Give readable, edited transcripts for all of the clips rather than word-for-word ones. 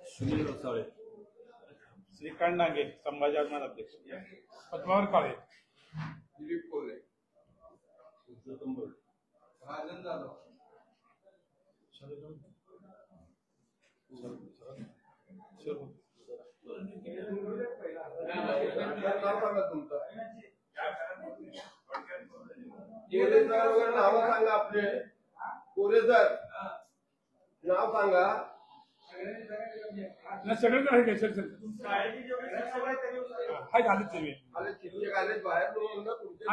सुनील रसाळे, श्रीकांत नागे, संभाजी अभिमान अध्यक्ष, पद्मावर काळे, दिलीप कोल्हे, राजन जाधव, नाव सांगा आपले. कोरेसर नाव सांगा. सगळं आहे काय सर? सर हाय झाले तुम्ही आले शिक्षक आले बाहेर म्हणून ना तुमचे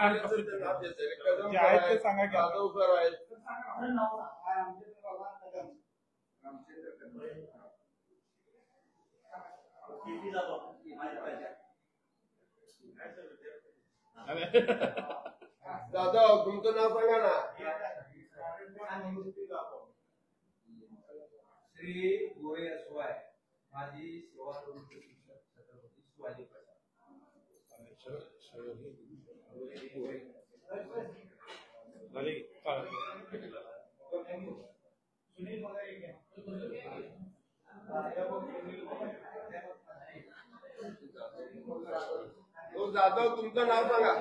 नाव देते. जे आहेत ते सांगा की जाधव सर आहेत. जाधव तुमचं नाव सांगा ना. श्री गोरे असवाय, माझी सेवा करून छत्रपती शिवाजी प्रसाद. जाधव तुमचं नाव सांगा.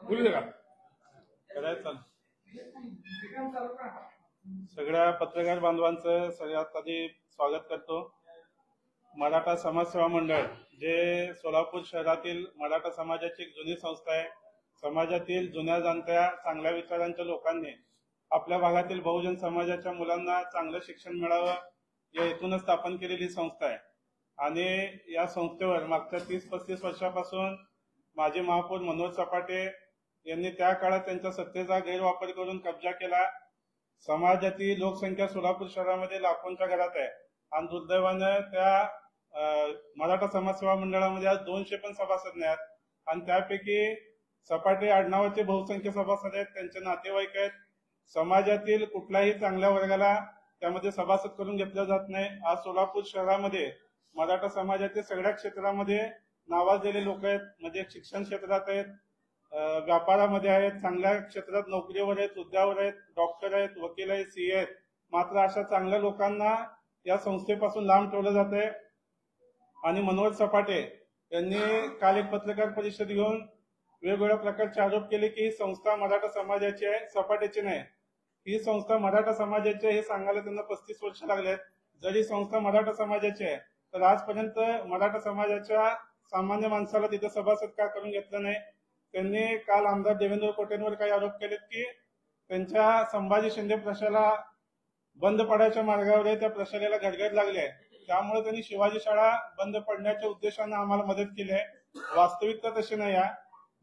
बोलू का? सगळ्या पत्रकार बांधवांचं सगळ्यात आधी स्वागत करतो. मराठा समाजसेवा मंडळ जे सोलापूर शहरातील मराठा समाजाची एक जुनी संस्था आहे. समाजातील जुन्या जाणत्या चांगल्या विचारांच्या लोकांनी आपल्या भागातील बहुजन समाजाच्या मुलांना चांगलं शिक्षण मिळावं या हेतून स्थापन केलेली संस्था आहे. आणि या संस्थेवर मागच्या 30-35 वर्षापासून माजी महापौर मनोज सपाटे यांनी त्या काळात त्यांच्या सत्तेचा गैरवापर करून कब्जा केला. समाजाची लोकसंख्या सोलापूर शहरामध्ये लाखोंच्या घरात आहे आणि दुर्दैवानं त्या मराठा समाजसेवा मंडळामध्ये आज 200 पण सभासद नाही आहेत. आणि त्यापैकी सपाटे आडनावाचे बहुसंख्य सभासद आहेत, त्यांचे नातेवाईक आहेत. समाजातील कुठल्याही चांगल्या वर्गाला त्यामध्ये सभासद करून घेतलं जात नाही. आज सोलापूर शहरामध्ये मराठा समाजाच्या सगळ्या क्षेत्रामध्ये नावाजलेले लोक आहेत. म्हणजे शिक्षण क्षेत्रात आहेत, व्यापारामध्ये आहेत, चांगल्या क्षेत्रात नोकरीवर आहेत, हुद्द्यावर आहेत, डॉक्टर आहेत, वकील आहेत, सीए आहेत. मात्र अशा चांगल्या लोकांना या संस्थेपासून लांब ठेवलं जात आहे. आणि मनोज सपाटे यांनी काल एक पत्रकार परिषद घेऊन वेगवेगळ्या प्रकारचे आरोप केले की ही संस्था मराठा समाजाची आहे, सपाटेची नाही. ही संस्था मराठा समाजाची आहे हे सांगायला त्यांना 35 वर्ष लागलेत. जरी संस्था मराठा समाजाची आहे तर आजपर्यंत मराठा समाजाच्या सामान्य माणसाला तिथे सभासद का करून घेतलं नाही. त्यांनी काल आमदार देवेंद्र कोटेंवर काही आरोप केलेत की त्यांच्या संभाजी शिंदे प्रशाला बंद पडायच्या मार्गावर आहे, त्या प्रशालेला घडघड लागली आहे. त्यामुळे त्यांनी शिवाजी शाळा बंद पडण्याच्या उद्देशाने आम्हाला मदत केली आहे. वास्तविकता तशी नाही आहे.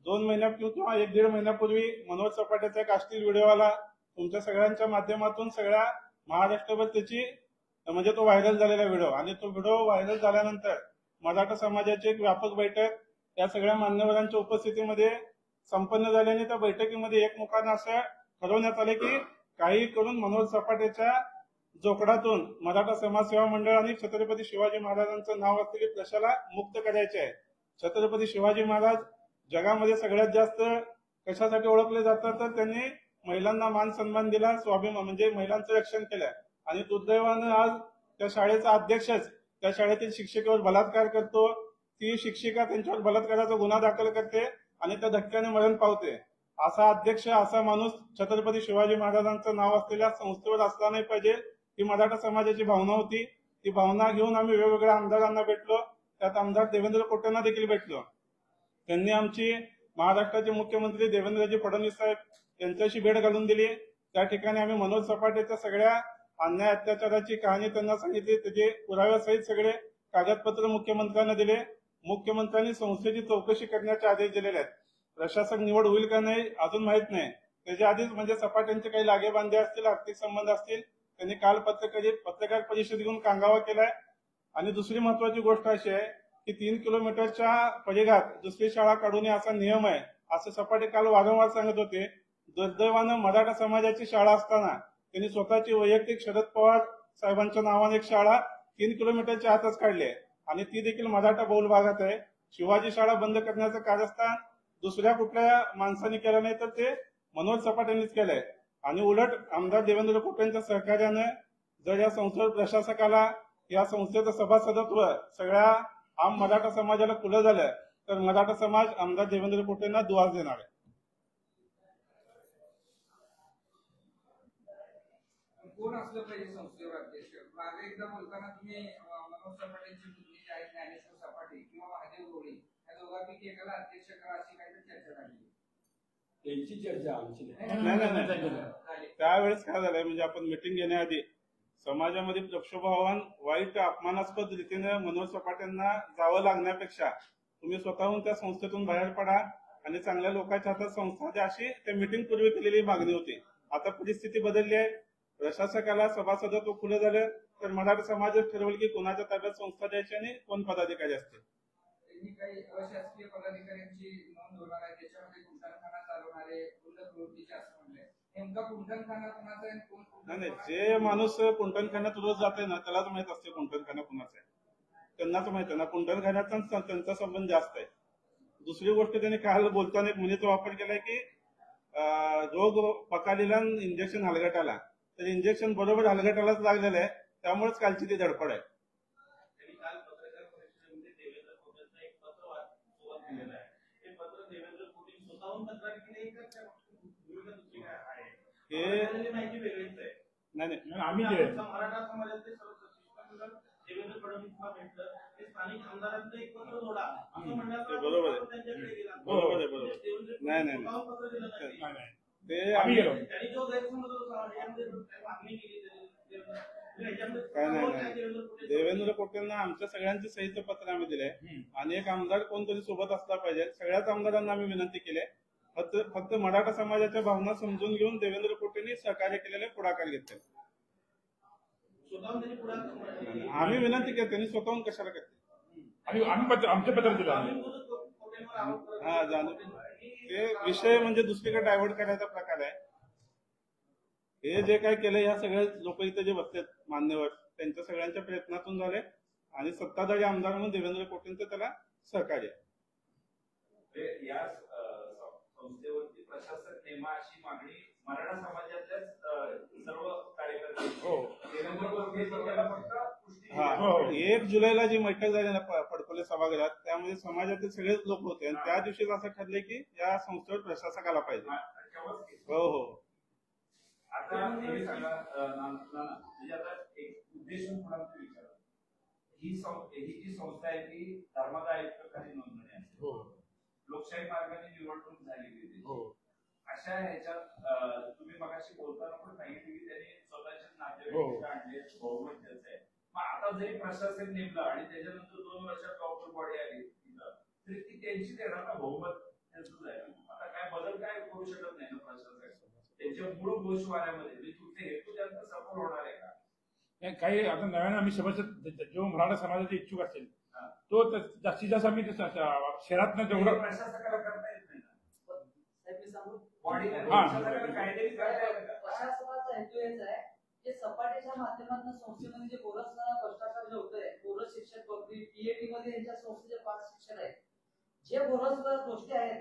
2 महिन्यापूर्वी किंवा 1-1.5 महिन्यापूर्वी मनोज सपाटेचा एक अश्लील व्हिडिओ आला. तुमच्या सगळ्यांच्या माध्यमातून सगळ्या महाराष्ट्रभर त्याची म्हणजे तो व्हायरल झालेला व्हिडिओ. आणि तो व्हिडिओ व्हायरल झाल्यानंतर मराठा समाजाची एक व्यापक बैठक या सगळ्या मान्यवरांच्या उपस्थितीमध्ये संपन्न झाल्याने त्या बैठकीमध्ये एकमुखानं असं ठरवण्यात आले की काही करून मनोज सपाटेच्या जोखडातून मराठा समाजसेवा मंडळ आणि छत्रपती शिवाजी महाराजांचं नाव असलेली प्रशाला मुक्त करायचे आहे. छत्रपती शिवाजी महाराज जगामध्ये सगळ्यात जास्त कशासाठी ओळखले जातात तर त्यांनी महिलांना मान सन्मान दिला, स्वाभिमान म्हणजे महिलांचं रक्षण केलं. आणि दुर्दैवानं आज त्या शाळेचा अध्यक्षच त्या शाळेतील शिक्षिकेवर बलात्कार करतो. ती शिक्षिका त्यांच्यावर बलात्काराचा गुन्हा दाखल करते आणि त्या धक्क्याने मरण पावते. असा अध्यक्ष, असा माणूस छत्रपती शिवाजी महाराजांचं नाव असलेल्या संस्थेवर असला नाही पाहिजे. ही मराठा समाजाची भावना होती. ती भावना घेऊन आम्ही वेगवेगळ्या आमदारांना भेटलो. त्यात आमदार देवेंद्र कोटेंना देखील भेटलो. त्यांनी आमची महाराष्ट्राचे मुख्यमंत्री देवेंद्रजी फडणवीस साहेब यांच्याशी भेट घालून दिली. त्या ठिकाणी आम्ही मनोज सपाटेच्या सगळ्या अन्याय अत्याचाराची कहाणी त्यांना सांगितली. त्याचे पुराव्यासहित सगळे कागदपत्र मुख्यमंत्र्यांना दिले. मुख्यमंत्र्यांनी संस्थेची चौकशी करण्याचे आदेश दिलेले आहेत. प्रशासक निवड होईल का नाही अजून माहित नाही. त्याच्या आधीच म्हणजे सपाटेंचे काही लागेबांधे असतील, आर्थिक संबंध असतील, त्यांनी काल पत्रकार परिषद घेऊन कांगावा केलाय. आणि दुसरी महत्वाची गोष्ट अशी आहे की 3 किलोमीटरच्या परिघात दुसरी शाळा काढू नये असा नियम आहे असं सपाटे काल वारंवार सांगत होते. दुर्दैवानं मराठा समाजाची शाळा असताना त्यांनी स्वतःची वैयक्तिक शरद पवार साहेबांच्या नावाने एक शाळा 3 किलोमीटरच्या आतच काढली. आणि ती देखील मराठा बहुल भागात आहे. शिवाजी शाळा बंद करण्याचं कारस्थान दुसऱ्या कुठल्या माणसाने केलं नाही तर ते मनोज सपाट यांनीच केलंय. आणि उलट आमदार देवेंद्र कुटेंच्या सहकार्याने जर या संस्थेवर प्रशासकाला या संस्थेचं सभासदत्व सगळ्या आम मराठा समाजाला खुलं झालं तर मराठा समाज आमदार देवेंद्र कुटेंना दुआर देणार आहे. कोण असलं पाहिजे संस्थेवर अध्यक्ष? मागे एकदा बोलताना तुम्ही मनोज सपाटेंची मुलगी जी आहे ज्ञानेश्वर सपाटे किंवा महादेव गवळी या दोघांपैकी एकाला अध्यक्ष करा अशी काहीतरी चर्चा झाली. त्यांची चर्चा आमची नाही. त्यावेळेस काय झालंय म्हणजे आपण मिटिंग घेण्याआधी समाजामध्ये प्रक्षोभवान वाईट अपमानास्पद रीतीने मनोज सपाटेंना जावं लागण्यापेक्षा तुम्ही स्वतःहून त्या संस्थेतून बाहेर पडा आणि चांगल्या लोकांच्या हातात संस्था द्या अशी त्या मिटिंग पूर्वी केलेली मागणी होती. आता परिस्थिती बदलली आहे. प्रशासकाला सभासदत्व खुलं झालं तर मराठा समाजच ठरवेल की कोणाच्या ताब्यात संस्था द्यायची आणि कोण पदाधिकारी असतील. त्यांनी काही अशासकीय पदाधिकाऱ्यांची नोंद होणार आहे त्याच्यामध्ये कुंटणखाना चालवणारे प्रवृत्तीचे असं म्हणलंय. नेमका कुंटणखाना कुणाचा आहे कोण? नाही, जे माणूस कुंटणखान्यात रोज जाते ना त्यालाच माहित असते कुंटणखाना कुणाचा आहे. त्यांनाच माहित आहे ना कुंटणखान्याचा त्यांचा संबंध जास्त आहे. दुसरी गोष्ट त्यांनी काल बोलताना एक म्हणीचा वापर केलाय की रोग पकालीला इंजेक्शन हलगटाला तर इंजेक्शन बरोबर हलगटालाच लागलेलं आहे त्यामुळेच कालची ती धडपड आहे. त्यांनी काल पत्रकार परिषदेमध्ये देवेंद्र कुटेंचं एक पत्र सोबत दिलेलं आहे. हे पत्र देवेंद्र कुटें स्वतःहून तक्रार केली का दुसरी काय आहे हे माहिती वेगळीच आहे. नाही आम्ही मराठा समाजाचे सर्व देवेंद्र फडणवीसला भेटलं ते स्थानिक आमदारांचं एक पत्र जोडा असं म्हणण्याचं बरोबर आहे. त्यांच्याकडे गेला. बरोबर आहे. बरोबर. नाही पत्र दिलं नाही. ते आम्ही त्यांनी जो गैरसमज मागणी केली काय नाही देवेंद्र कुटेंना आमच्या सगळ्यांचे सहीचं पत्र आम्ही दिलंय आणि एक आमदार कोणतरी सोबत असला पाहिजे. सगळ्याच आमदारांना आम्ही विनंती केली. फक्त मराठा समाजाच्या भावना समजून घेऊन देवेंद्र कुटेंनी सहकार्य केलेले पुढाकार घेतले. आम्ही विनंती केली त्यांनी स्वतःहून कशाला करते. आमचं पत्र दिलं. हा जाणून ते विषय म्हणजे दुसरीकडे डायव्हर्ट करायचा प्रकार आहे. हे जे काय केलं या सगळ्या लोक इथे जे बसतात मान्यवर त्यांच्या सगळ्यांच्या प्रयत्नातून झाले आणि सत्ताधारी आमदार म्हणून देवेंद्र कुटेंचं त्याला सहकार्य. या संस्थेवरती प्रशासक नेमा अशी मागणी मराठा समाजातल्या सर्व कार्यकर्ते 1 जुलैला जी बैठक झाली ना फडकोले सभागृहात त्यामध्ये समाजातील सगळेच लोक होते आणि त्या दिवशीच असं ठरले की या संस्थेवर प्रशासक आला पाहिजे. हो आता हे सांगा म्हणजे आता एक उद्देश म्हणून विचारा ही जी संस्था आहे ती धर्मादाय आयुक्ताखाली नोंदणी आहे. लोकशाही मार्गाने निवडणूक झालेली आहे. अशा ह्याच्यात तुम्ही मगाशी बोलताना पण सांगितलं की त्यांनी स्वतःचे नातेवाईक आणले बहुमत त्याचं आहे. मग आता जरी प्रशासन नेमलं आणि त्याच्यानंतर 2 वर्षात प्रॉपर बॉडी आली तिथं तरी ती त्यांची देणार ना बहुमत त्यांचं आहे. आता काय बदल काय करू शकत नाही ना प्रशासक त्यांच्या मूळ गोषवाऱ्यामध्ये तुमचे हेतू त्यांचा सफल होणार आहे का? काही आता नव्याने आम्ही सभासद जो मराठा समाजाचे इच्छुक असेल तो जास्तीत जास्त आम्ही शहरात न तेवढं प्रशासकाला करता येत नाही प्रशासनाचा हेतू हेच आहे की सपाटेच्या माध्यमातून संस्थेमध्ये जे बोनस भ्रष्टाचार जे होतंय बोनस शिक्षक पदवी पीएटी मध्ये यांच्या संस्थेचे 5 शिक्षक आहेत. जे बोनस गोष्टी आहेत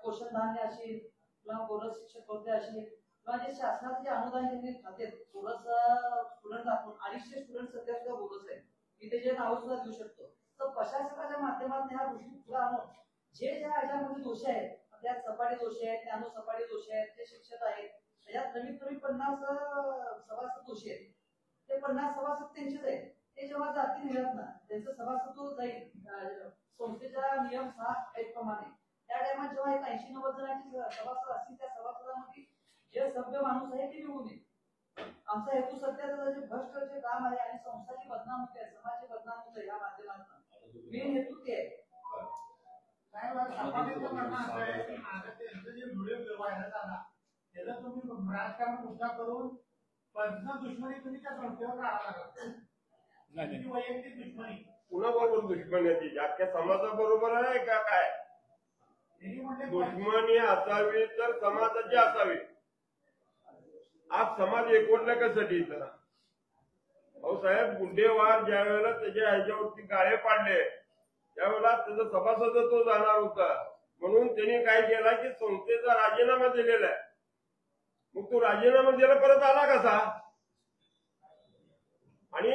पोषण धान्य अशी किंवा बोनस शिक्षक पदवी अशी किंवा जे शासनाचे जे अनुदान त्यांनी खाते बोनस स्टुडंट दाखवून 250 स्टुडंट सध्या सुद्धा बोनस आहे की त्याचे नाव सुद्धा देऊ शकतो. तर प्रशासनाच्या माध्यमातून ह्या गोष्टी पुढे आणून जे ज्या ह्याच्यामध्ये दोषी आहेत त्यात सपाटे दोषी आहेत ज्ञानो सपाटे दोषी आहेत जे शिक्षक आहेत त्याच्यात कमीत कमी 50 सभासद दोषी आहेत. ते 50 सभासद त्यांचेच आहेत. ते जेव्हा जाती निघत ना त्यांचं सभासद जाईल संस्थेच्या नियम 6 प्रमाणे त्या टायमात जेव्हा एक 80-90 जणांची सभासद असतील त्या सभासदांमध्ये जे सभ्य माणूस आहे ते निवडून येईल. आमचा हेतू सध्या जे भ्रष्ट जे काम आहे आणि संस्थाची बदनाम होते समाजाची बदनाम होते या माध्यमातून मेन हेतू ते आहे. त्याला तुम्ही राजकारण मुद्दा करून पर्सनल दुश्मनी तुम्ही त्या संस्थेवर काढायला लागता. वैयक्तिक दुश्मनी कुणाबरोबर दुश्मनी आहे अख्ख्या समाजाबरोबर आहे का काय? दुश्मनी असावी तर समाजाची असावी. आज समाज एकवटण्यासाठी अहो साहेब, गुंडेवार ज्या वेळेला त्याच्या ह्याच्यावरती गाळे पाडले त्यावेळेला त्याचा सभासदत्व जाणार होता, म्हणून त्यांनी काय केला की संस्थेचा राजीनामा दिलेला आहे. मग तो राजीनामा दिला परत आला कसा? आणि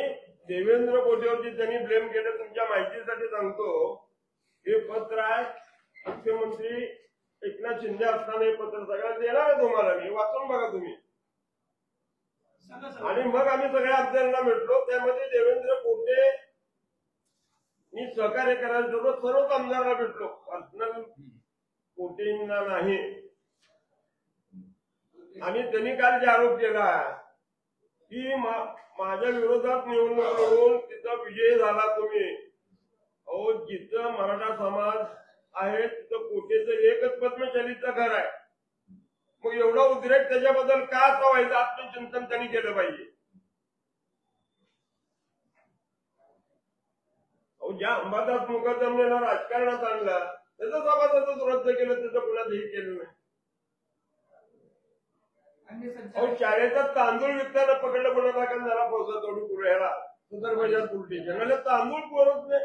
देवेंद्र कोटेवरती त्यांनी ब्लेम केलं. तुमच्या माहितीसाठी सांगतो, हे पत्र आहे मुख्यमंत्री एकनाथ शिंदे असताना हे पत्र सगळ्यांना देणार आहे तुम्हाला, मी वाचून बघा तुम्ही. आणि मग आम्ही सगळ्या अफसरांना भेटलो, त्यामध्ये देवेंद्र कोटे मी सहकार्य करायला होतो, सर्वच आमदारांना भेटलो, पर्सनल कोटेंना नाही. आणि त्यांनी काल जे आरोप केला की माझ्या विरोधात निवडणूक लढवून तिथं विजयी झाला तुम्ही. अहो, जिथं मराठा समाज आहे तिथं कोटेचं एकच पद्मचलीचं घर आहे. मग एवढा उद्रेक त्याच्याबद्दल का असा व्हायचं? आत्मचिंतन त्यांनी केलं पाहिजे. अहो, ज्या अंबादास मुखर्जींना राजकारणात आणलं त्याचं सभासदत्व रद्द केलं, त्याचं कुणाचंही केलं नाही. अहो, शाळेचा तांदूळ विकताना पकडलं कोणाला का जरा पोहोचत थोडी पुढ्याला सदर बाजार पोलिस तांदूळ पोरत नाही.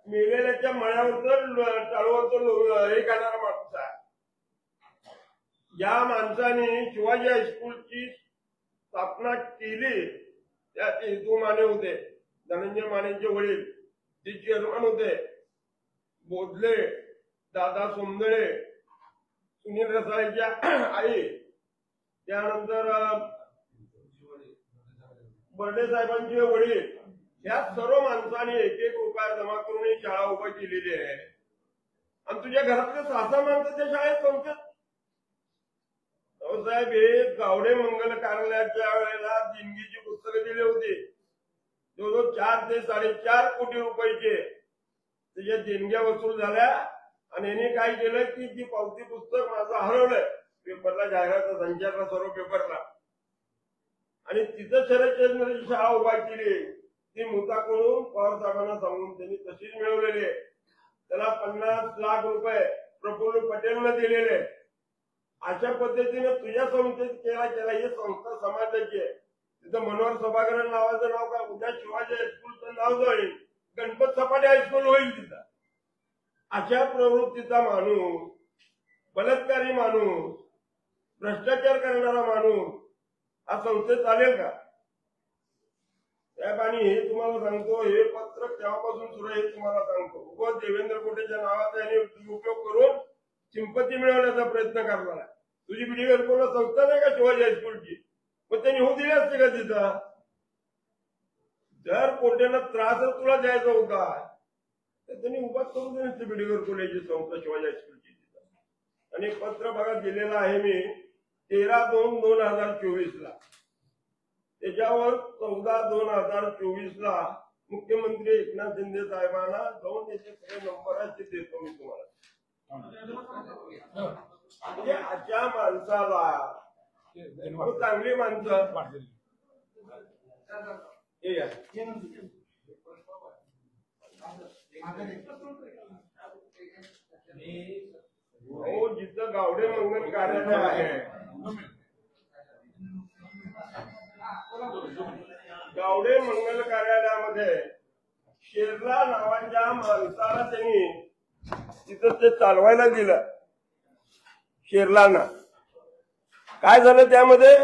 मेलेल्याच्या मळ्यावरचं टाळूवरचं हे करणारा माणूस आहे. या माणसाने शिवाजी हायस्कूलची स्थापना केली, त्यात हेतू माने होते, धनंजय मानेचे वडील ते चेअरमन होते, बोधले, दादा सोमदळे, सुनील रसाळेच्या आई, त्यानंतर बर्डे साहेबांचे वडील, या सर्व माणसाने एक एक रुपया जमा करून ही शाळा उभी केलेली आहे. आणि तुझ्या घरातले 6 माणसं त्या शाळेत संस्थेत. साहेब, हे गावडे मंगल कार्यालयाच्या वेळेला देणगीची पुस्तकं दिली होती, जवळजवळ 4 ते 4.5 कोटी रुपयाचे त्याच्या देणग्या वसूल झाल्या. आणि यांनी काय केलं की ती पावती पुस्तक माझं हरवलंय, पेपरला जाहिरात संचारला, सर्व पेपरला. आणि तिथं शरदचंद्रची शाळा उभा केली, ती मुताकडून पवार साहेबांना सांगून त्यांनी तशीच मिळवलेली. त्याला 50 लाख रुपये प्रफुल्ल पटेलनं दिलेले. अशा पद्धतीने तुझ्या संस्थेत केला ही संस्था समाजाची आहे. तिथं मनोहर सभागृह नावाचं नाव का उद्या शिवाजी हायस्कूलचं नाव जाईल, गणपत सपाटे हायस्कूल होईल तिथं. अशा प्रवृत्तीचा माणूस, बलात्कारी माणूस, भ्रष्टाचार करणारा माणूस हा संस्थेत चालेल का साहेब? आणि हे तुम्हाला सांगतो, हे पत्र तेव्हापासून सुरू आहे, हे तुम्हाला सांगतो. उगाच देवेंद्र कोटेच्या नावाचा यांनी उपयोग करून सिंपत्ती मिळवण्याचा प्रयत्न करणार आहे. तुझी पिढी घरकोला संस्था नाही का शिवाजी हायस्कूलची, मग त्यांनी होऊ दिली असते का तिथं? जर कोटेला त्रास तुला द्यायचा होता तर त्यांनी उभाच करून दिली असते पिढी घरकोल्याची संस्था शिवाजी हायस्कूलची तिथं. आणि पत्र बघा दिलेलं आहे मी 13/2/2024 त्याच्यावर 14/2024 मुख्यमंत्री एकनाथ शिंदे साहेबांना जाऊन त्याचे खरे नंबर आहेत ते देतो मी तुम्हाला. म्हणजे अशा माणसाला चांगली माणसं हो, जिथं गावडे मंगल कार्यालय आहे, गावडे मंगल कार्यालयामध्ये शेरला नावाच्या माणसाला त्यांनी तिथं ते चालवायला दिलं. शेरलाना काय झालं, त्यामध्ये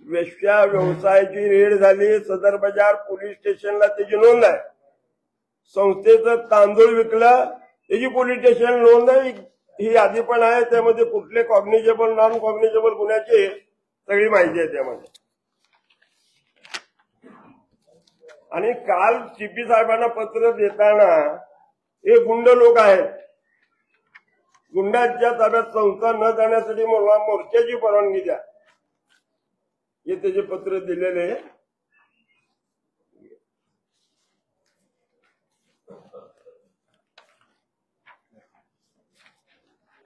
वेश्या व्यवसायाची रेड झाली. सदर बाजार पोलीस स्टेशनला त्याची नोंद आहे. संस्थेचं तांदूळ विकलं त्याची पोलीस स्टेशन नोंद आहे, ही यादी पण आहे. त्यामध्ये कुठले कॉग्निजेबल नॉन कॉग्निजेबल गुन्ह्याची सगळी माहिती आहे त्यामध्ये. आणि काल सीपी साहेबांना पत्र देताना हे गुंड लोक आहेत, गुंडांच्या ताब्यात संस्था न जाण्यासाठी मला मोर्चाची परवानगी द्या, हे त्याचे पत्र दिलेले.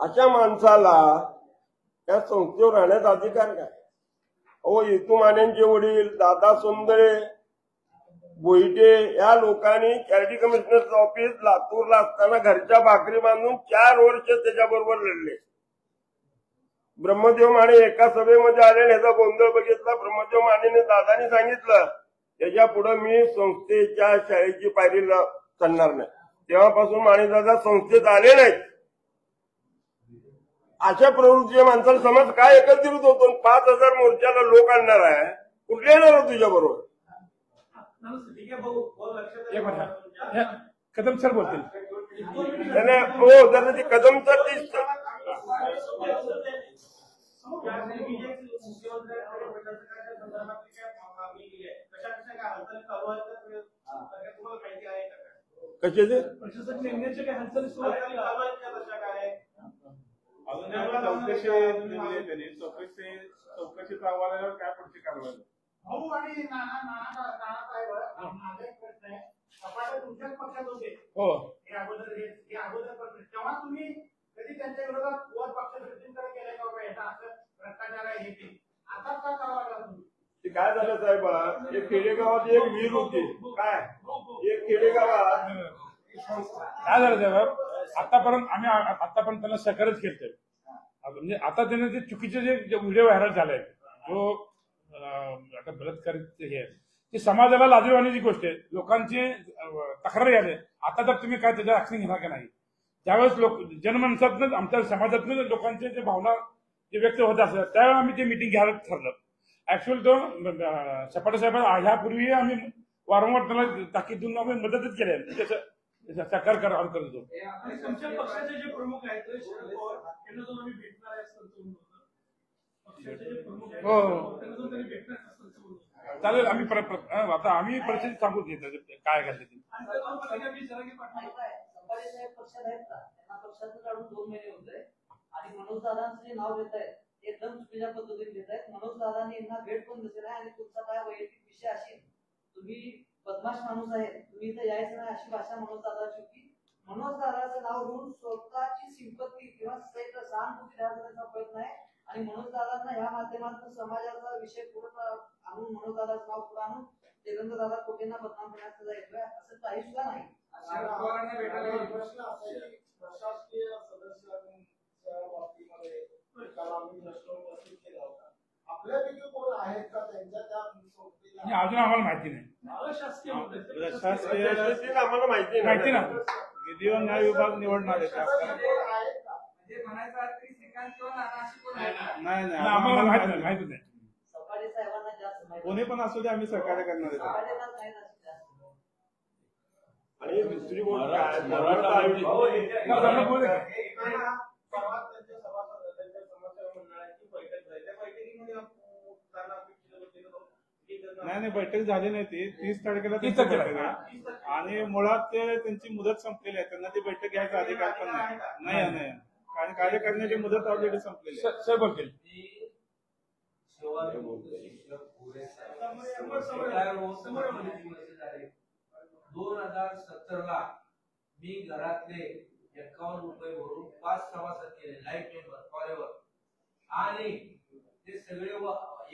अशा माणसाला त्या संस्थेवर राहण्याचा अधिकार काय? अहो, येतू मानेंचे वडील, दादा सोमदळे, बोईटे या लोकांनी चॅरिटी कमिशनरचं ऑफिस लातूरला असताना घरच्या भाकरी बांधून 4 वर्ष त्याच्याबरोबर लढले. ब्रह्मदेव माने एका सभेमध्ये आले आणि याचा गोंधळ बघितला. ब्रह्मदेव मानेने दादानी सांगितलं त्याच्या पुढे मी संस्थेच्या शाळेची पायरीला चढणार नाही. तेव्हापासून माने दादा संस्थेत आले नाहीत. अशा प्रवृत्तीच्या माणसाला समाज काय एकत्रित होतो. 5,000 मोर्चाला लोक आणणार आहे, कुठले येणार तुझ्या बरोबर. ठीक आहे भाऊ, लक्षात एक मिनिट कदम सर बोलतील. हो, जर ती कदमचा ती कशाचे प्रशासक नेमण्याच्या काही हालचाली सुरू आहेत का? अजून चौकशीचा अहवाल आल्यावर काय पुढची कारवाई. भाऊ आणि नानासाहेब माझा एक प्रश्न आहे. सपाटे तुमच्याच पक्षात होते हो हे अगोदर प्रश्न. तेव्हा तुम्ही कधी त्यांच्या विरोधात वर पक्ष प्रतिनिधी केले का बाबा याचा असं भ्रष्टाचार आहे हे ते आता का करावं लागला तुम्ही? ते काय झालं साहेब, एक खेडेगावात एक विहीर होती. काय एक खेडेगावात काय झालं साहेब, आतापर्यंत त्यांना सहकार्यच केलं. म्हणजे आता त्यांना ते चुकीचे जे व्हिडिओ व्हायरल झाले जो आता बलात्कारित हे आहे ती समाजाला लाजू आणण्याची गोष्ट आहे. लोकांची तक्रारी आली. आता तर तुम्ही काय त्याच्या ऍक्शन घेणार का नाही. ज्यावेळेस लोक जनमानसातूनच आमच्या समाजातून लोकांचे जे भावना जे व्यक्त होत असतात त्यावेळेस आम्ही ते मिटिंग घ्यायला ठरलं. ऍक्च्युअली तो सपाटे साहेब ह्यापूर्वी आम्ही वारंवार त्याला ताकीद देऊन आम्ही मदतच केली आहे. त्याचं साकार करतो. तुमच्या पक्षाचे जे प्रमुख आहेत शरद पवार यांना जो आम्ही भेटणार आहे असं पक्षाचे जे प्रमुख आहेत त्यांना जो त्यांनी भेटणार असं चालेल. आता आम्ही परिस्थिती सांगू देत काय घालते ती. सपाटे साहेब पक्षात आहेत का? त्यांना पक्षातून काढून 2 महिने होते आणि मनोज दादांचं जे नाव घेत आहेत एकदम चुकीच्या पद्धतीने घेत आहेत. मनोज दादांनी यांना भेट पण दिसेल आणि तुमचा काय वैयक्तिक विषय असेल, तुम्ही बदमाश माणूस आहे, तुम्ही इथं यायचं नाही अशी भाषा मनोज दादाची होती. मनोज दादाचं नाव घेऊन स्वतःची सिंपत्ती किंवा सहानुभूती करण्याचा प्रयत्न आहे आणि मनोज दादांना ह्या माध्यमातून समाजाचा विषय पुढे आणून मनोज दादाचं नाव पुढे आणून देवेंद्र दादा कोटेंना बदनाम करण्याचा जायचंय असं काही सुद्धा नाही. प्रशासकीय सदस्यांच्या बाबतीमध्ये काल आम्ही प्रश्न उपस्थित केला होता. आपल्यापैकी कोण आहेत का त्यांच्या त्या संस्थेला अजून आम्हाला माहिती नाही. प्रशासकीय आम्हाला माहिती माहिती ना विधी व न्याय विभाग निवडणार आहे. म्हणजे म्हणायचा अर्थ की श्रीकांत किंवा नाना अशी कोण आहे का? नाही आम्हाला माहिती नाही. सपाटे साहेबांना जास्त माहिती कोणी पण असू दे आम्ही सहकार्य करणार आहे. सपाटेलाच नाही जास्त. आणि दुसरी गोष्ट काय मराठा आयुष्य परवा त्यांच्या सभासद त्यांच्या समस्या मंडळाची बैठक झाली. त्या बैठकीमध्ये नाही बैठक झाली नाही. ती 30 तारखेला 30 त्यांची तारखेला. बैठक आहे आणि मुळात ते त्यांची मुदत संपलेली आहे. त्यांना ती बैठक घ्यायचा अधिकार पण नाही. कारण कार्य करण्याची मुदत ऑलरेडी संपलेली आहे. सर बोलतील. शिक्षक पुरे 2017 मी घरातले 51 रुपये भरून 5 सभासद केले लाईफ मेंबर फॉरेवर आणि ते सगळे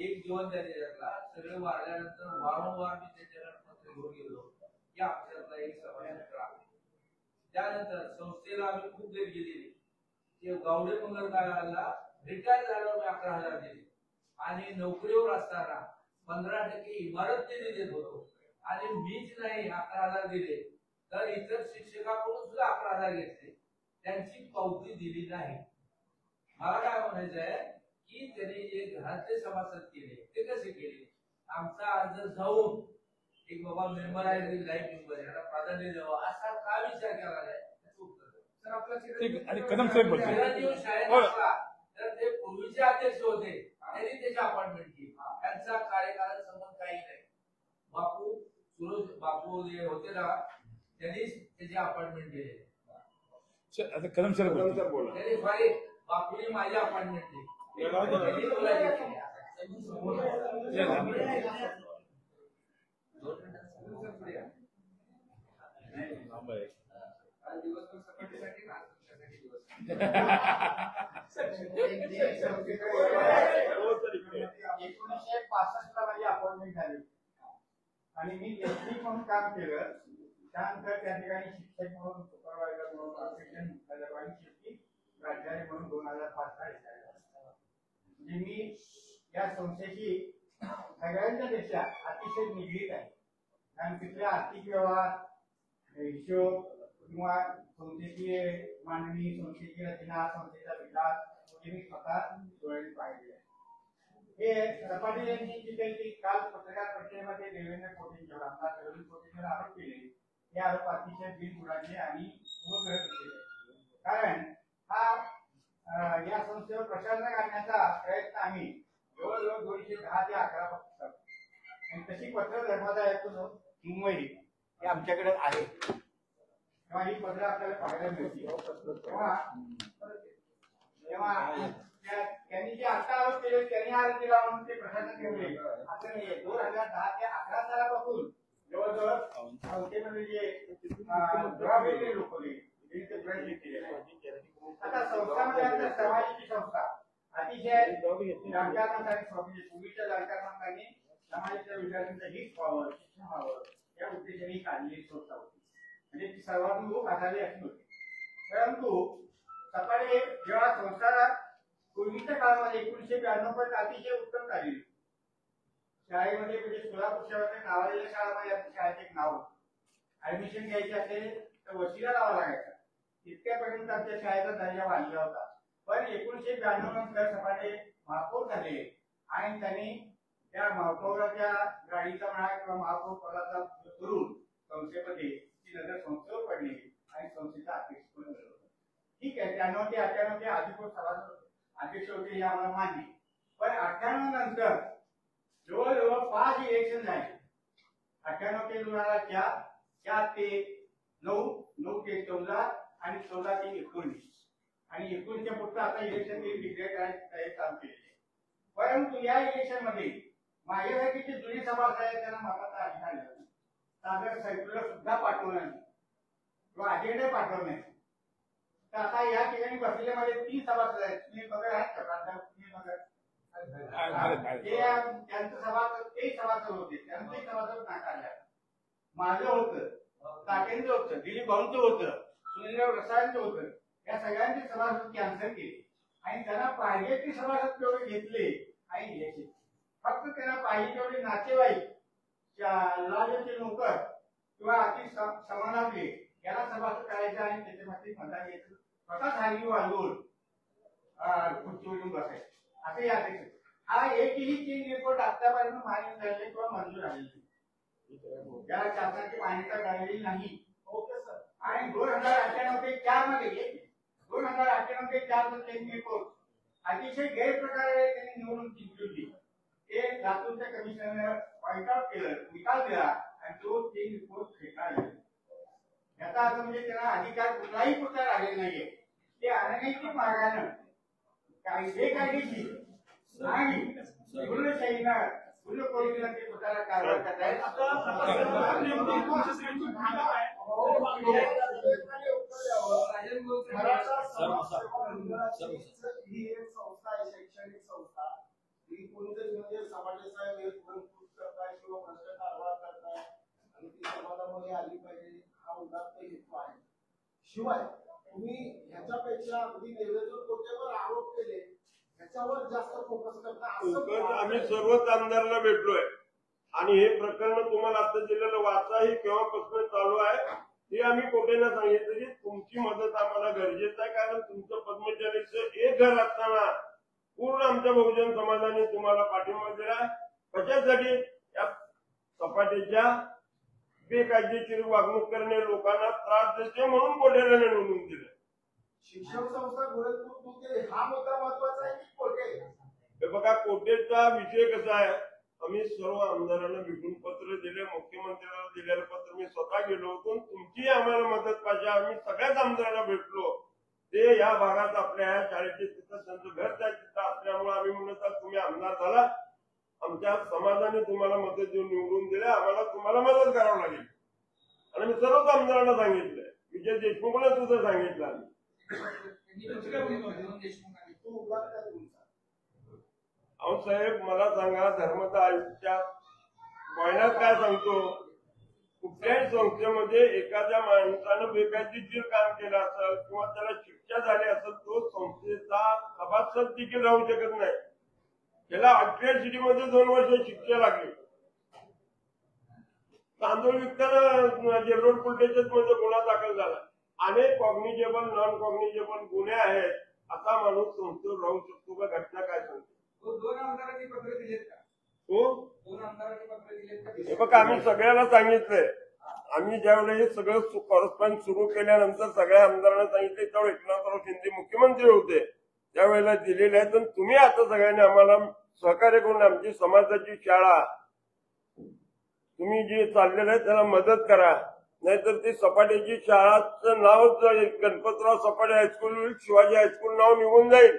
एक जीवन त्याच्यातला सगळे वारल्यानंतर वारंवार मी त्याच्याकडे घेऊन गेलो की आमच्यातला एक सभासद करा. त्यानंतर संस्थेला आम्ही खूप देणगी दिली. ते गावडे मंगल कार्यालयाला रिटायर झाल्यावर मी 11,000 दिले आणि नोकरीवर असताना 15% इमारत निधी देत होतो आणि मीच नाही 11,000 दिले तर इतर शिक्षकाकडून सुद्धा 11,000 घेतले. त्यांची पावती दिली नाही. मला काय म्हणायचं आहे की त्यांनी जे घरातले सभासद केले ते कसे केले. आमचा अर्ज जाऊन एक बाबा मेंबर आहे लाईफ मेंबर याला प्राधान्य द्यावं असा का विचार केला आहे त्याचं उत्तर सर आपला आणि कदम साहेब बोलतील. चिरंजीव शाळेत असला तर ते पूर्वीचे अध्यक्ष होते त्यांनी त्याची अपॉइंटमेंट केली. त्यांचा कार्यकाळात संबंध काही नाही. बापू सुरेश बापू जे होते ना त्यांनी त्याची अपॉइंटमेंट केली. आता कदम सर बोलतील. त्यांनी सॉरी बापूने माझी अपॉइंटमेंट दिली. दिवसभर सपाटीसाठी ना तुमच्यासाठी दिवस 1965 माझी अपॉइंटमेंट झाली आणि मी एसडी म्हणून काम केलं. त्यानंतर त्या ठिकाणी शिक्षक म्हणून सुपरवायझर म्हणून असिस्टंट आणि शेवटी प्राचार्य म्हणून 2005 ला म्हणजे मी या संस्थेशी सगळ्यांच्या पेक्षा अतिशय निगडीत आहे. कारण तिथल्या आर्थिक व्यवहार, हिशोब किंवा संस्थेची मांडणी, संस्थेची रचना, संस्थेचा विकास हे मी स्वतः डोळ्यांनी पाहिलेले आहे. हे सपाटे यांनी जी काही काल पत्रकार परिषदेमध्ये देवेंद्र खोटेंच्यावर, आमदार देवेंद्र खोटेंच्यावर आरोप केले, हे आरोप अतिशय बिनबुडाचे आणि पूर्वग्रह केले. कारण हा या संस्थेवर प्रशासना घालण्याचा प्रयत्न आम्ही जवळजवळ 210 ते 11 पत्र आणि तशी पत्र धर्मादायातून मुंबई हे आमच्याकडे आहे. तेव्हा ही पत्र आपल्याला पाहायला मिळतील. तेव्हा त्यांनी जे आता आरोप केले त्यांनी आरोप केला म्हणून ते प्रशासन ठेवले असं नाहीये. 2010 ते 11 सालापासून जवळजवळ संस्थेमध्ये जे जबाबदारी लोक प्रयत्न केलेले आहेत. आता संस्थामध्ये आमच्या समाजाची संस्था अतिशय जाणकारांसाठी पूर्वीच्या जाणकारांनी समाजाच्या विद्यार्थ्यांचं हित व्हावं, शिक्षण व्हावं या उद्देशाने काढलेली संस्था होती. म्हणजे ती सर्वांगीण असावी अशी होती. परंतु सकाळी जेव्हा संस्थाला पूर्वीच्या काळामध्ये 1992 पर्यंत अतिशय उत्तम झाली. शाळेमध्ये म्हणजे सोलापूर शहराच्या नावालेल्या शाळामध्ये आमच्या शाळेचे एक नाव होतं. ऍडमिशन घ्यायचे असेल तर वशिला लावा लागायचा. इतक्यापर्यंत आमच्या शाळेचा दर्जा वाढला होता. पण 1992 नंतर सपाटे महापौर झाले आणि त्यांनी त्या महापौराच्या गाडीचा म्हणा किंवा महापौर पदाचा करून संस्थेमध्ये ती नजर संस्थेवर पडली आणि संस्थेचा अध्यक्ष पण मिळवलं. ठीक आहे, 93 ते 98 ते अधिकृत सभासद अध्यक्ष होते हे आम्हाला मान्य. पण 98 नंतर जवळजवळ 5 इलेक्शन झाले. 98 ते 2004, 4 ते 9, 9 ते 14 आणि 14 ते 19 आणि 19च्या पुढचं आता इलेक्शन डिक्लेअर करायचं काम केलेले. परंतु या इलेक्शन मध्ये माझ्यासारखे जे जुने सभासद आहेत त्यांना मताचा अधिकार नाही. सादर सर्क्युलर सुद्धा पाठवलं नाही किंवा अजेंडा पाठवलं नाही. तर आता या ठिकाणी बसलेल्यामध्ये 3 सभासद आहेत. तुम्ही बघा आहेत का? तुम्ही बघा त्यांचं सभासद ते सभासद होते, त्यांचे सभासद नाकारले. माझं होतं, ताटेंचं होतं, दिलीप भाऊंचं होतं, सुनीलराव रसाळ्यांचं होतं. या सगळ्यांचे सभासद कॅन्सल केले आणि त्यांना पाहिजे ते सभासद तेवढे घेतले आणि घ्यायचे. फक्त त्यांना पाहिजे तेवढे नातेवाईक, लालचे नोकर किंवा अति समानातले याला सभासद करायचे आणि त्याच्यामध्ये मतदान घ्यायचं. स्वतः खाली वाढवून खुर्चीवरून बसायचे असे या अध्यक्ष. हा एकही चेंज रिपोर्ट आतापर्यंत मान्य झाले किंवा मंजूर झालेली त्याला शासनाची मान्यता झालेली नाही. Okay sir. आणि 2098 ते 4 मध्ये 2098 ते 4 मध्ये चेंज रिपोर्ट अतिशय गैरप्रकारे त्यांनी निवडून जिंकली. ते लातूरच्या कमिशनर पॉइंट आउट केलं, निकाल दिला आणि तो चेंज रिपोर्ट फेटाळला. याचा अर्थ म्हणजे त्यांना अधिकार कुठलाही कुठला राहिलेला नाहीये. ते अनैतिक मार्गाने कायदेशीर आणि गुन्हेशाहीनं गुन्हेखोरीला ते स्वतःला कारवाई करतायत. ही एक संस्था आहे, शैक्षणिक संस्था. ही कोणीतरी म्हणजे समाजाचा वेळपूर्त करताय किंवा भ्रष्ट कारभार करताय आणि ती समाजामध्ये आली पाहिजे हा उदात्त हेतू आहे. शिवाय तुम्ही ह्याच्यापेक्षा अगदी देवेंद्र खोटेवर आरोप केले ह्याच्यावर जास्त फोकस करता. आम्ही सर्वच आमदारांना भेटलोय आणि हे प्रकरण तुम्हाला आता दिलेलं वाचा ही केव्हापासून चालू आहे हे आम्ही कोटेंना सांगितलं की तुमची मदत आम्हाला गरजेचं आहे. कारण तुमचं पद्मचारीचं एक घर असताना पूर्ण आमच्या बहुजन समाजाने तुम्हाला पाठिंबा दिला. कशासाठी? या सपाटीच्या बेकायदेशीर वागणूक करणे, लोकांना त्रास देते म्हणून कोटेला निवडून दिलं. शिक्षण संस्था गोरखपूर हा मुद्दा महत्वाचा आहे की कोटे? हे बघा, कोटेचा विषय कसा आहे, आम्ही सर्व आमदारांना भेटून पत्र दिले, मुख्यमंत्र्यांना दिलेलं पत्र मी स्वतः गेलो होतो. तुमची आम्हाला मदत पाहिजे. आम्ही सगळ्याच आमदारांना भेटलो. ते या भागात आपल्या शाळेचे तिथं त्यांचं घर त्या तिथं असल्यामुळे आम्ही म्हणत तुम्ही आमदार झाला, आमच्या समाजाने तुम्हाला मदत देऊन निवडून दिले, आम्हाला तुम्हाला मदत करावं लागेल. आणि मी सर्वच आमदारांना सांगितलंय. विजय देशमुखला सुद्धा सांगितलं आम्ही. अहो साहेब, मला सांगा, धर्मदा आयुष्यात महिन्यात काय सांगतो, कुठल्याही संस्थेमध्ये एखाद्या माणसानं बेकायदेशीर काम केलं असेल किंवा त्याला शिक्षा झाली असेल तो संस्थेचा सभासद देखील राहू शकत नाही. त्याला अट्रॅसिटीमध्ये 2 वर्ष शिक्षा लागली. तांदूळ विकताना जेरोड पोलीस स्टेशनमध्ये गुन्हा दाखल झाला. अनेक कॉग्निजेबल नॉन कॉग्निजेबल गुन्हे आहेत. असा माणूस संस्थेवर राहू शकतो का? घटना काय सांगते? 2 आमदारांची पत्र दिलेत का? हो, 2 आमदारांची पत्र दिलेत का? हे बघा आम्ही सगळ्याला सांगितलंय. आम्ही ज्यावेळेस सगळं कॉरस्पॉन्ड सुरू केल्यानंतर सगळ्या आमदारांना सांगितले त्यावेळी एकनाथराव शिंदे मुख्यमंत्री होते त्यावेळेला दिलेले आहेत. पण तुम्ही आता सगळ्यांनी आम्हाला सहकार्य करून आमची समाजाची शाळा तुम्ही जी चाललेलं आहे त्याला मदत करा. नाहीतर ती सपाटेची शाळाचं नाव गणपतराव सपाटे हायस्कूल शिवाजी हायस्कूल नाव निघून जाईल.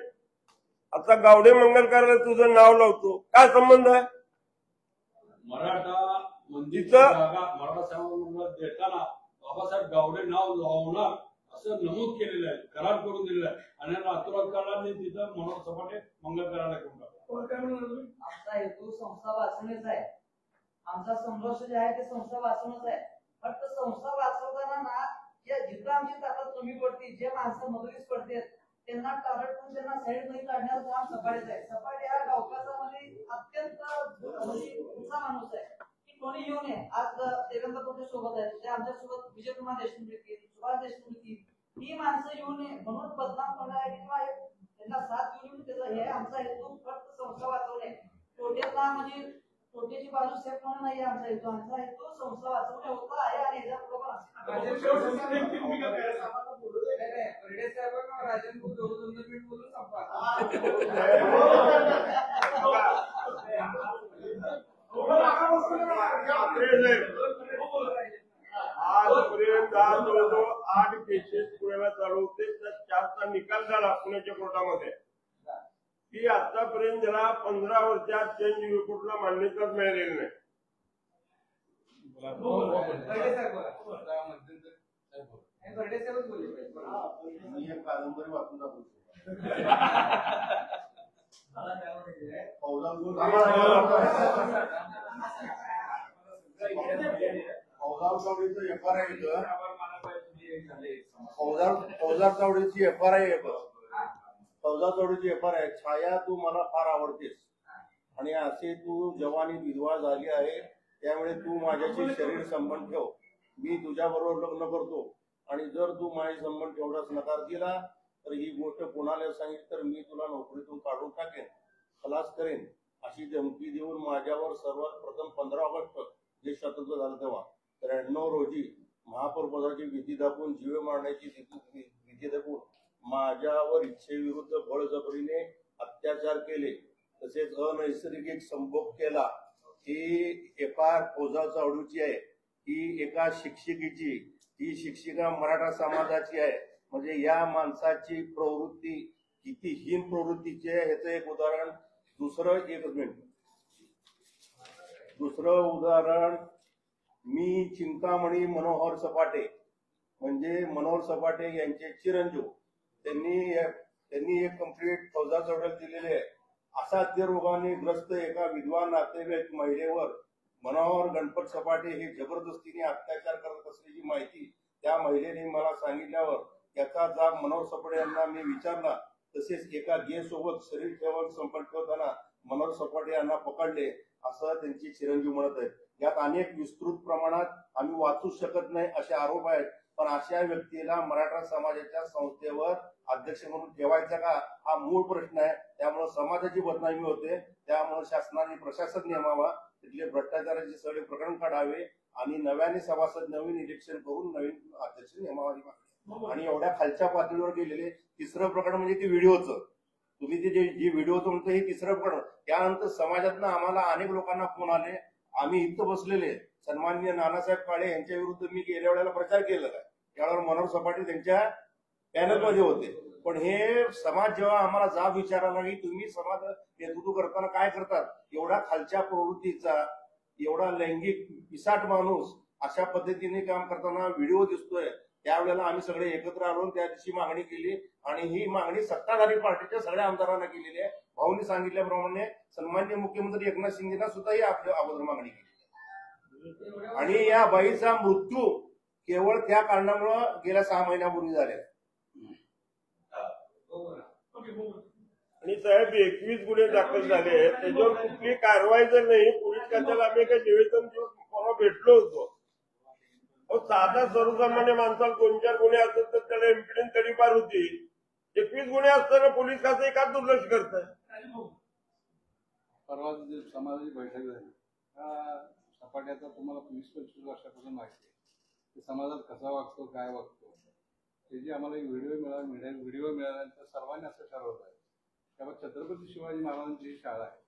आता गावडे मंगलकारला तुझं नाव लावतो, काय संबंध आहे? मराठा मंदिरची तिथं- जागा मराठा समाजाला देताना बाबासाहेब गावडे नाव लावणार असं नमूद केलेलं आहे, करार करून दिलेला आहे. आणि रातोरात तिथं मनोहर सपाटे मंगलकाराला करून टाकलं. आमचा हेतू संस्था वाचवण्याचा आहे. आमचा संघर्ष जे आहे ते संस्था वाचवण्याचा आहे. फक्त संस्था वाचवताना ना या जिथं आमची ताकद कमी पडते, जे माणसं मदतीस पडतात त्यांना टार्गेट करून त्यांना साईड मध्ये काढण्याचं काम सपाटेचं आहे. सपाटे हा गावकाचा अत्यंत उंचा माणूस आहे की कोणी येऊ नये. आज देवेंद्र तुमच्या सोबत आहे, ते आमच्या सोबत विजयकुमार देशमुख येतील, सुभाष देशमुख येतील. ही माणसं येऊ नये म्हणून बदनाम करणार आहे किंवा त्यांना साथ देऊन त्याचा हे आमचा हेतू फक्त संस्था वाचवणे. तोट्याला म्हणजे तोट्याची बाजू सेफ म्हणून नाही आमचा हेतू. आमचा हेतू संस्था वाचवणे होता आहे आणि ह्याच्या पुढे पण परडे साहेबांना राजन खूप 2 मिनिट बोलून संपा. आजपर्यंत 8 केसेस पुण्याला चालू होते. तर 4चा निकाल झाला पुण्याच्या कोर्टामध्ये की आतापर्यंत त्याला 15 वर्षात चेंज रिपोर्टला मान्यताच मिळालेली नाही. परडे साहेबच बोलले पाहिजे. मी एक कादंबरी वाचून दाखवतो. फौजाद चावडीचं FRI येतं. फौजाद चावडीची FRI येतं. फौजाद चावडीची FRI छाया तू मला फार आवडतेस आणि असे तू जवानी विधवा झाली आहे त्यामुळे तू माझ्याशी शरीर संबंध ठेव. मी तुझ्या बरोबर लग्न करतो आणि जर तू माझे संबंध ठेवण्यास नकार दिला तर ही गोष्ट कोणाला सांगितली तर मी तुला नोकरीतून काढून टाकेन, खलास करेन अशी धमकी देऊन माझ्यावर सर्वात प्रथम 15 ऑगस्ट जे स्वातंत्र्य झालं तेव्हा 93 रोजी महापौर पदाची भीती दाखवून जीवे मारण्याची भीती दाखवून माझ्यावर इच्छेविरुद्ध बळजबरीने अत्याचार केले, तसेच अनैसर्गिक संभोग केला. ही FR फौजाद चावडीची आहे. ही एका शिक्षिकेची, ही शिक्षिका मराठा समाजाची आहे. म्हणजे या माणसाची प्रवृत्ती किती हीन प्रवृत्तीची आहे ह्याचं एक उदाहरण. दुसरं उदाहरण मी चिंतामणी मनोहर सपाटे म्हणजे मनोहर सपाटे यांचे चिरंजीव त्यांनी एक कंप्लीट फौजाद चावडीला दिलेले आहे. असाध्य रोगाने ग्रस्त एका विद्वान नातेवाईक महिलेवर मनोहर गणपत सपाटे हे जबरदस्तीने अत्याचार करत असल्याची माहिती त्या महिलेने मला सांगितल्यावर त्याचा जाब मनोहर सपाटे यांना मी विचारला. तसेच एका गे सोबत शरीर ठेवून संपर्क ठेवताना मनोहर सपाटे यांना पकडले असं त्यांची चिरंजीव म्हणत आहेत. यात अनेक विस्तृत प्रमाणात आम्ही वाचूच शकत नाही असे आरोप आहेत. पण अशा व्यक्तीला मराठा समाजाच्या संस्थेवर अध्यक्ष म्हणून ठेवायचा का हा मूळ प्रश्न आहे. त्यामुळे समाजाची बदनामी होते. त्यामुळे शासनाने प्रशासक नेमावा, तिथले भ्रष्टाचाराचे सगळे प्रकरण काढावे आणि नव्याने सभासद नवीन इलेक्शन करून नवीन अध्यक्ष नेमावा. आणि एवढ्या खालच्या पातळीवर गेलेले तिसरं प्रकरण म्हणजे ते व्हिडिओचं. तुम्ही ते जे व्हिडिओचं म्हणतो हे तिसरं प्रकरण. त्यानंतर समाजातनं आम्हाला अनेक लोकांना फोन आले. आम्ही इथं बसलेले सन्माननीय नानासाहेब काळे यांच्या विरुद्ध मी गेल्या वेळेला प्रचार केला आहे. त्यावेळेला मनोहर सपाटे त्यांच्या पॅनलमध्ये होते. पण हे समाज जेव्हा आम्हाला जाब विचारायला की तुम्ही समाज नेतृत्व करताना काय करतात, एवढा खालच्या प्रवृत्तीचा एवढा लैंगिक पिसाट माणूस अशा पद्धतीने काम करताना व्हिडिओ दिसतोय. त्यावेळेला आम्ही सगळे एकत्र आलो त्या दिवशी मागणी केली आणि ही मागणी सत्ताधारी पार्टीच्या सगळ्या आमदारांना केलेली आहे. भाऊंनी सांगितल्याप्रमाणे सन्माननीय मुख्यमंत्री एकनाथ शिंदेना सुद्धा ही अगोदर मागणी केली. आणि या बाईचा मृत्यू केवळ त्या कारणामुळे गेल्या 6 महिन्यापूर्वी झालेला. आणि साहेब 21 गुन्हे दाखल झाले आहेत, त्याच्यावर कुठली कारवाई जर नाही, पोलीस खात्याला आम्ही काही निवेदन देऊन परवा भेटलो होतो. साधा सर्वसामान्य माणसाला 2-4 गुन्हे असतात तर त्याला इम्पिडन्स तडीपार होती. 21 गुन्हे असताना पोलीस खाते का दुर्लक्ष करत आहे? परवा जी समाजाची बैठक झाली त्या सपाट्याचा तुम्हाला 20-25 वर्षापासून माहिती आहे. समाजात कसा वागतो, काय वागतो, त्याची आम्हाला एक व्हिडिओ मिळाल्यानंतर सर्वांनी असं ठरवलं आहे त्यामुळे छत्रपती शिवाजी महाराजांची ही शाळा आहे.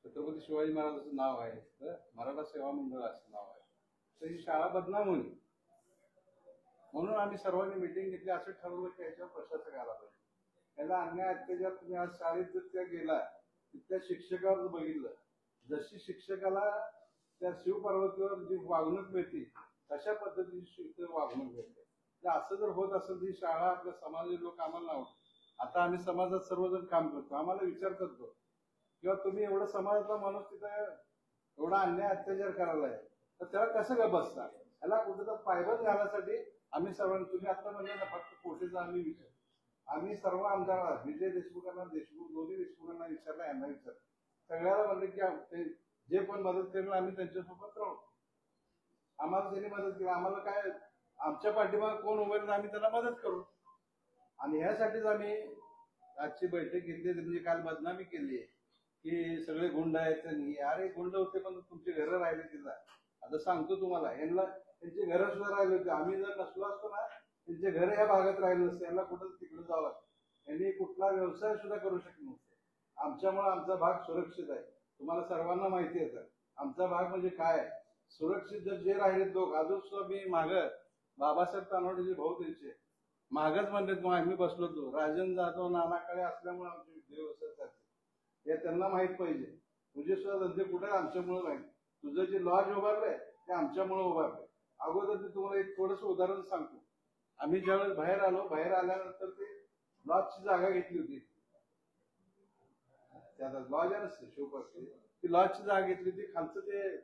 छत्रपती शिवाजी महाराजांचं नाव आहे तर मराठा सेवा मंडळ असं नाव आहे. तर ही शाळा बदनाम होईल म्हणून आम्ही सर्वांनी मिटिंग घेतली. असं ठरवलं की याच्यावर प्रशासक आला पाहिजे. त्याला अन्याय अत्याचार तुम्ही आज शाळेत जर त्या गेला तिथल्या शिक्षकावर बघितलं, जशी शिक्षकाला त्या शिवपार्वतीवर जी वागणूक मिळते तशा पद्धतीची वागणूक मिळते. तर असं जर होत असेल ही शाळा आपल्या समाजाचे लोक आम्हाला नाव. आता आम्ही समाजात सर्वजण काम करतो, आम्हाला विचार करतो किंवा तुम्ही एवढं समाजातला माणूस तिथं एवढा अन्याय अत्याचार करायला आहे तर त्याला कसं का बसता. त्याला कुठेतरी पायबंद घालण्यासाठी आम्ही सर्वांनी, तुम्ही आता म्हणले ना फक्त कोटेचा आम्ही विचार, आम्ही सर्व आमदार विजय देशमुखांना दोन्ही देशमुखांना विचारलं, यांना विचारलं, सगळ्याला म्हणलं की जे पण मदत करेल आम्ही त्यांच्यासोबत राहू. आम्हाला त्यांनी मदत केली, आम्हाला काय आमच्या पाठीमागे कोण उभे राहील आम्ही त्याला मदत करू. आणि ह्यासाठीच आम्ही आजची बैठक घेतली. म्हणजे काल बदनामी केली की सगळे गुंड आहेत. अरे गुंड होते पण तुमची घरं राहिले तिथं. आता सांगतो तुम्हाला, यांना त्यांची घरं सुद्धा राहिली होती. आम्ही जर नसलो असतो ना त्यांचे घर ह्या भागात राहिले नसते, यांना कुठं तिकडे जावं लागतं. यांनी कुठला व्यवसाय सुद्धा करू शकत नव्हते. आमच्यामुळे आमचा भाग सुरक्षित आहे. तुम्हाला सर्वांना माहिती आहे. आमचा भाग म्हणजे काय सुरक्षित. जर जे राहिले लोक अजून सुद्धा मी मागं बाबासाहेब तानवडेचे भाऊ त्यांचे मागच म्हणले मग आम्ही बसलो होतो. राजन जाधव नानाकडे असल्यामुळे आमचे व्यवसाय चालते हे त्यांना माहित पाहिजे. तुझे सुद्धा धंदे कुठे आमच्यामुळे राहील. तुझं जे लॉज उभारलंय ते आमच्यामुळे उभारलंय. अगोदर ते तुम्हाला एक थोडंसं उदाहरण सांगतो. आम्ही ज्यावेळेस बाहेर आलो, बाहेर आल्यानंतर ते लॉजची जागा घेतली होती. त्याला लॉज आहे नसते शिवपाशी, ती लॉजची जागा घेतली होती. खालचं ते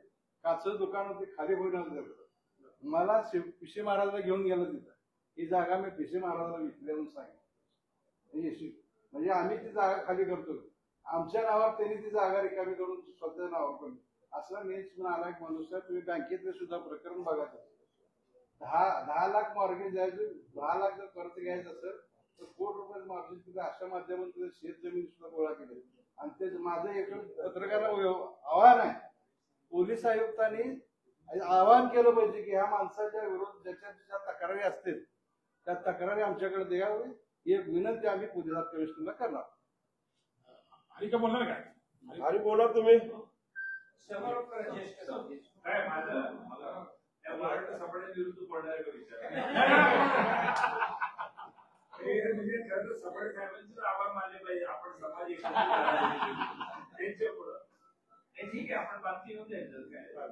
काचचं दुकान होते, खाली होईना. मला पिशे महाराजला घेऊन गेलं तिथं. ही जागा मी पिशे महाराजला विकली म्हणून सांगितलं. म्हणजे आम्ही ती जागा खाली करतो. आमच्या नावावर त्यांनी ती जागा रिकामी करून स्वतः नावावर करून असं नेच आला एक माणूस आहे. तुम्ही बँकेतले सुद्धा प्रकरण बघा. 10 लाख मॉर्गेज द्यायचं, 10 लाख जर कर्ज घ्यायचं असेल तर कोटी रुपये मॉर्गेज तिथे अशा माध्यमातून शेत जमीन सुद्धा गोळा केली. आणि ते माझं एक पत्रकारांना आव्हान आहे, पोलीस आयुक्तांनी आवाहन केलं पाहिजे की ह्या माणसाच्या विरोधात ज्याच्या तक्रारी असतील त्या तक्रारी आमच्याकडे द्यावी. ही विनंती आम्ही पोलिसात कमिशनरला करणार. आणि का बोलणार काय आणि बोला तुम्ही. काय मला त्या मराठा समाजाच्या विरुद्ध पडणारे विचार म्हणजे खरं तर सफळ साहेबांचेच आभार मानले पाहिजे. आपण समाज त्यांच्या पुढं ठीक आहे, आपण बातमी येऊन द्यायचं काय